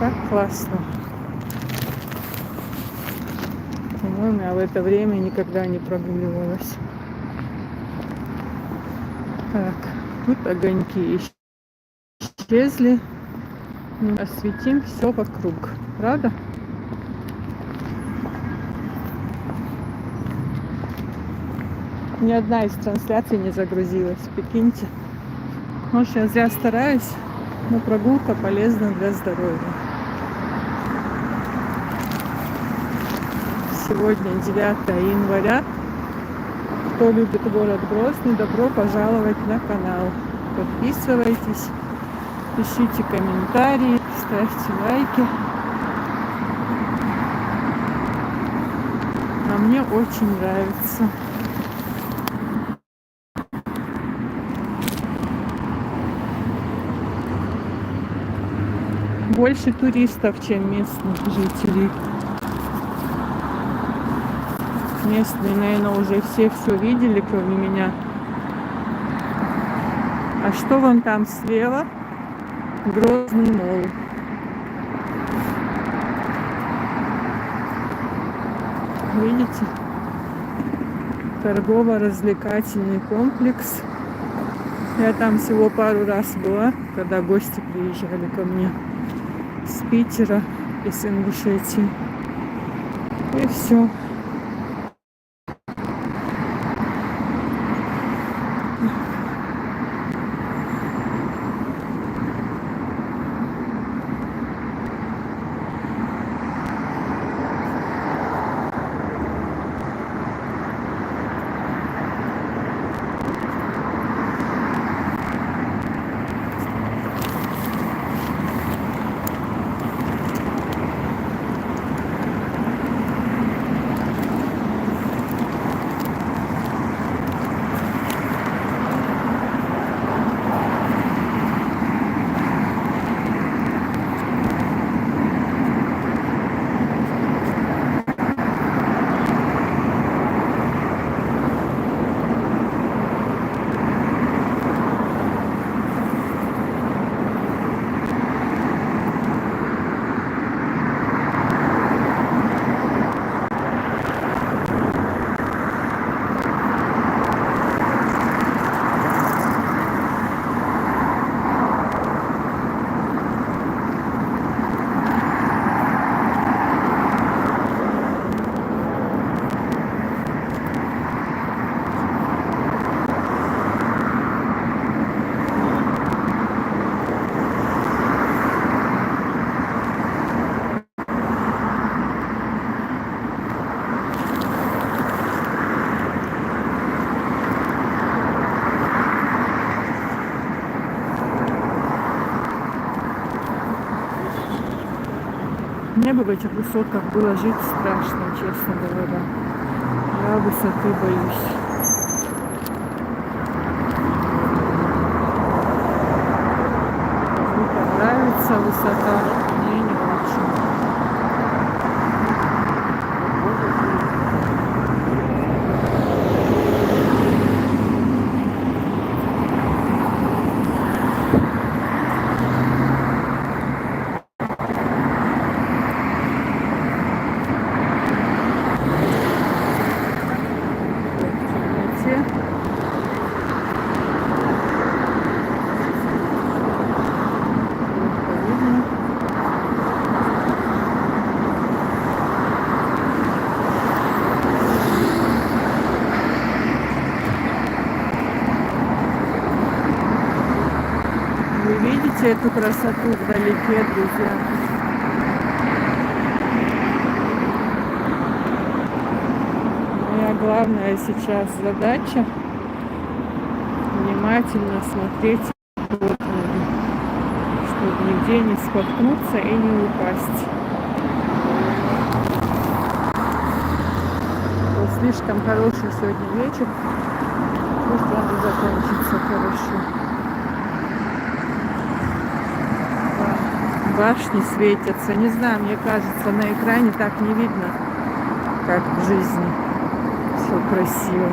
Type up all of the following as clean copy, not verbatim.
Как классно. По-моему, я в это время никогда не прогуливалась. Так, тут огоньки исчезли. Осветим все вокруг. Правда? Ни одна из трансляций не загрузилась. Прикиньте. Может, я зря стараюсь, но прогулка полезна для здоровья. Сегодня 9 января. Кто любит город Грозный, добро пожаловать на канал. Подписывайтесь, пишите комментарии, ставьте лайки. А мне очень нравится. Больше туристов, чем местных жителей. Местные, наверное, уже все видели, кроме меня. А что вон там слева? Грозный молл. Видите? Торгово-развлекательный комплекс. Я там всего пару раз была, когда гости приезжали ко мне с Питера и с Ингушетии. И все. Мне бы в этих высотках было жить страшно, честно говоря. Я высоты боюсь. Мне нравится высота, мне не очень. Вы видите эту красоту вдалеке, друзья? Моя главная сейчас задача внимательно смотреть под ноги, чтобы нигде не споткнуться и не упасть. Вот слишком хороший сегодня вечер, пусть он и закончится хорошо. Башни светятся. Не знаю, мне кажется, на экране так не видно, как в жизни. Все красиво.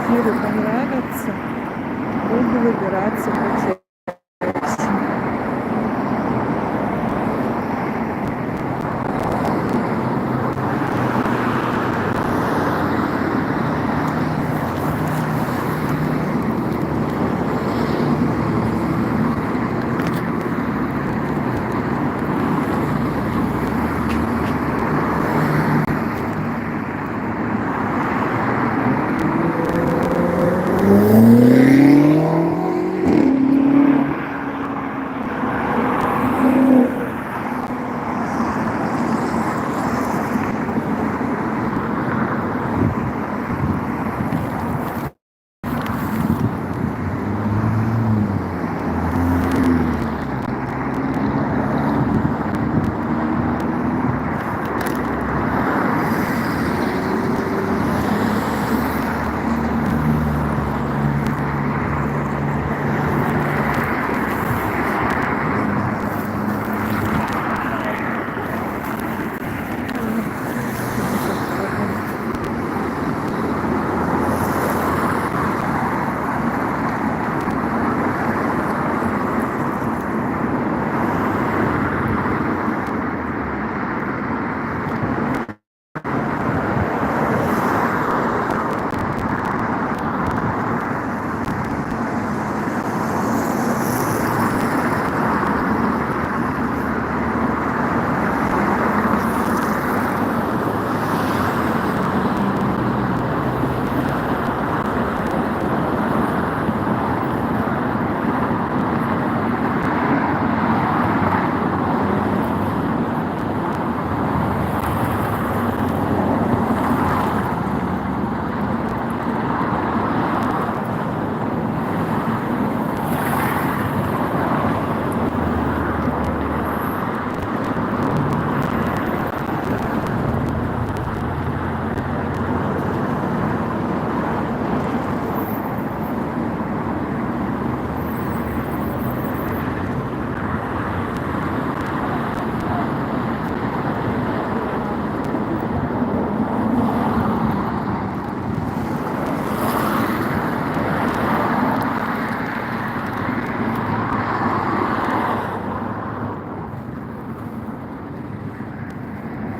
квартиры понравятся, буду выбираться почаще.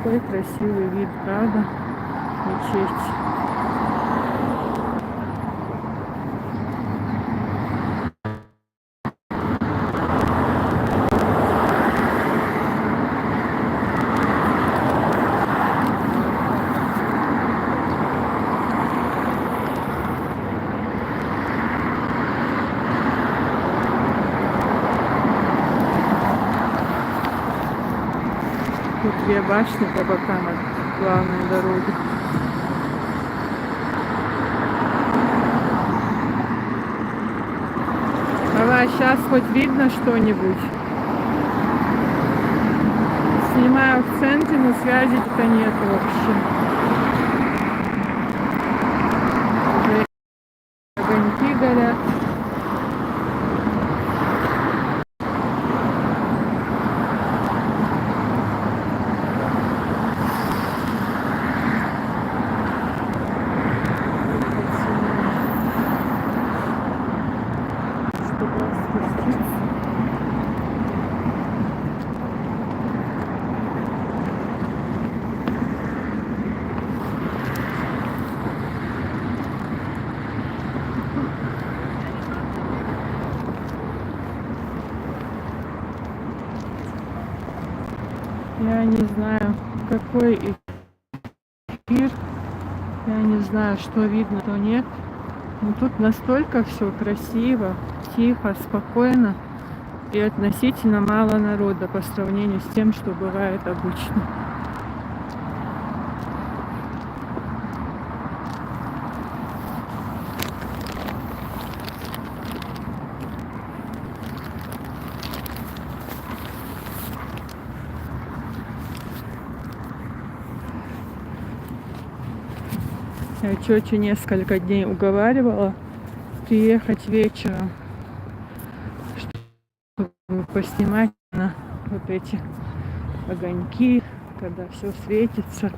Какой красивый вид, правда? Мечеть. Тут две башни по бокам от главной дороги. Давай, сейчас хоть видно что-нибудь. Снимаю в центре, но связи-то нет вообще. Уже огоньки горят. Я не знаю, какой эфир, я не знаю, что видно, что нет. Но тут настолько все красиво, тихо, спокойно и относительно мало народа по сравнению с тем, что бывает обычно. Я тетю несколько дней уговаривала приехать вечером, чтобы поснимать на вот эти огоньки, когда все светится,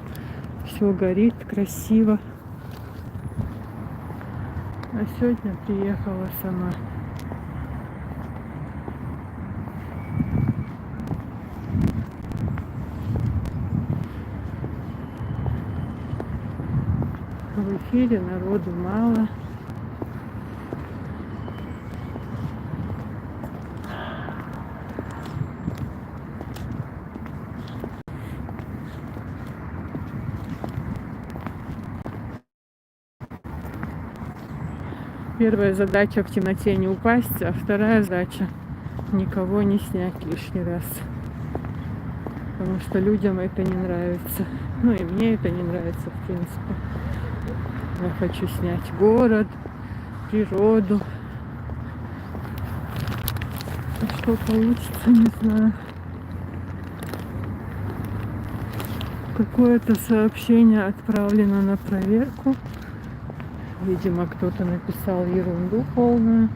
все горит красиво. А сегодня приехала сама. В эфире народу мало. Первая задача в темноте не упасть, а вторая задача никого не снять лишний раз. Потому что людям это не нравится. Ну и мне это не нравится, в принципе. Я хочу снять город, природу. А что получится, не знаю. Какое-то сообщение отправлено на проверку. Видимо, кто-то написал ерунду полную.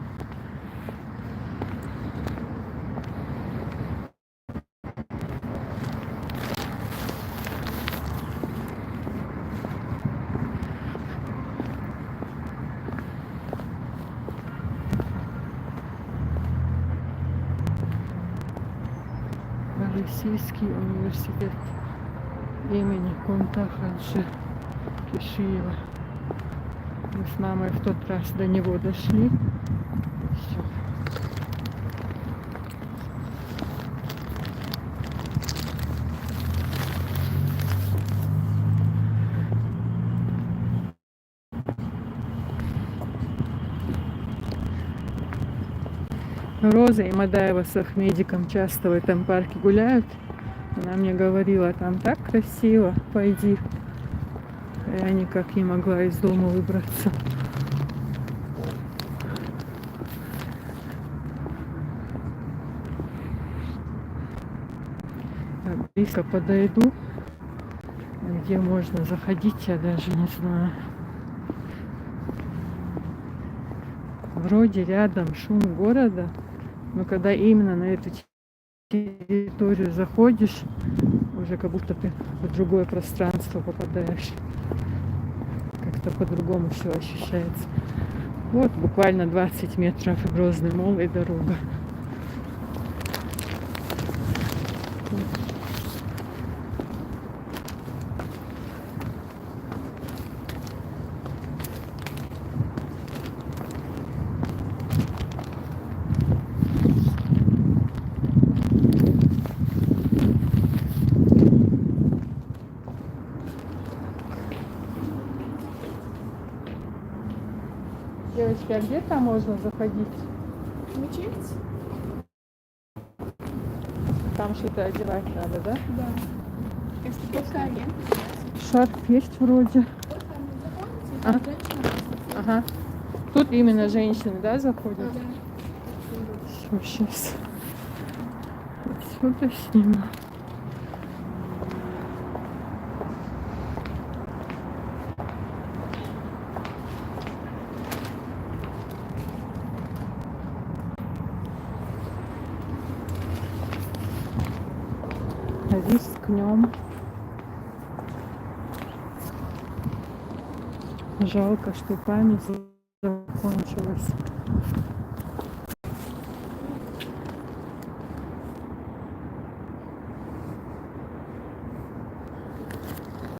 Российский университет имени Кунта Хаджи Кишиева. Мы с мамой в тот раз до него дошли. Все. Роза и Мадаева с Ахмедиком часто в этом парке гуляют. Она мне говорила, там так красиво, пойди. А я никак не могла из дома выбраться. Так, близко подойду. Где можно заходить, я даже не знаю. Вроде рядом шум города, но когда именно на эту территорию заходишь, уже как будто ты в другое пространство попадаешь. Как-то по-другому все ощущается. Вот буквально 20 метров и Грозный мол и дорога. Девочки, а где там можно заходить? Мечеть? Там что-то одевать надо, да? Да. Если только агент. Шарф есть вроде. Вот там вы заходите, А? там женщина просто. Ага. Тут именно женщины, да, заходят? Да. Все, сейчас. Отсюда сниму. Рискнем. Жалко, что память закончилась.